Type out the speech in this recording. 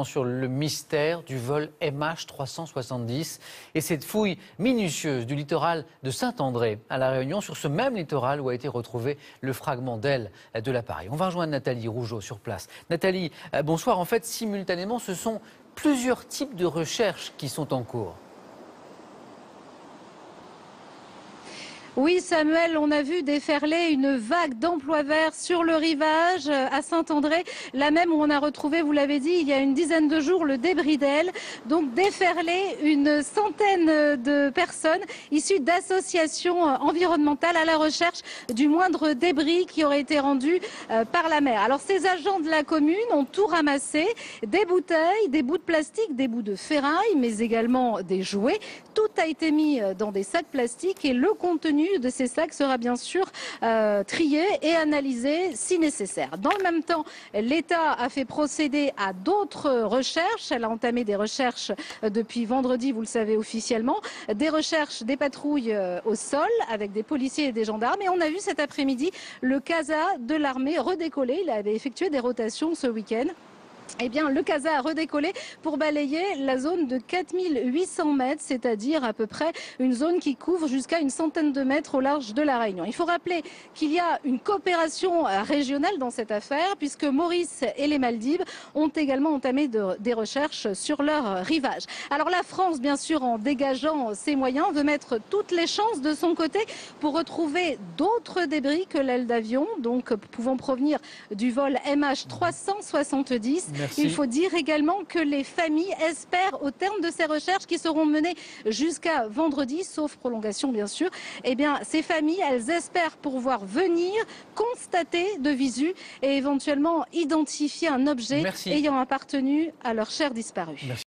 Sur le mystère du vol MH370 et cette fouille minutieuse du littoral de Saint-André à La Réunion, sur ce même littoral où a été retrouvé le fragment d'aile de l'appareil. On va rejoindre Nathalie Rougeau sur place. Nathalie, bonsoir. En fait, simultanément, ce sont plusieurs types de recherches qui sont en cours. Oui, Samuel, on a vu déferler une vague d'emplois verts sur le rivage à Saint-André, là même où on a retrouvé, vous l'avez dit, il y a une dizaine de jours, le débris d'aile. Donc déferler une centaine de personnes issues d'associations environnementales à la recherche du moindre débris qui aurait été rendu par la mer. Alors ces agents de la commune ont tout ramassé, des bouteilles, des bouts de plastique, des bouts de ferraille, mais également des jouets. Tout a été mis dans des sacs plastiques et le contenu de ces sacs sera bien sûr trié et analysé si nécessaire. Dans le même temps, l'État a fait procéder à d'autres recherches. Elle a entamé des recherches depuis vendredi, vous le savez officiellement, des recherches, des patrouilles au sol avec des policiers et des gendarmes. Et on a vu cet après-midi le CASA de l'armée redécoller. Il avait effectué des rotations ce week-end. Eh bien, le CASA a redécollé pour balayer la zone de 4800 mètres, c'est-à-dire à peu près une zone qui couvre jusqu'à une centaine de mètres au large de la Réunion. Il faut rappeler qu'il y a une coopération régionale dans cette affaire, puisque Maurice et les Maldives ont également entamé des recherches sur leur rivage. Alors la France, bien sûr, en dégageant ses moyens, veut mettre toutes les chances de son côté pour retrouver d'autres débris que l'aile d'avion, donc pouvant provenir du vol MH370. Merci. Il faut dire également que les familles espèrent, au terme de ces recherches qui seront menées jusqu'à vendredi, sauf prolongation bien sûr, eh bien ces familles, elles espèrent pouvoir venir constater de visu et éventuellement identifier un objet ayant appartenu à leur cher disparu. Merci.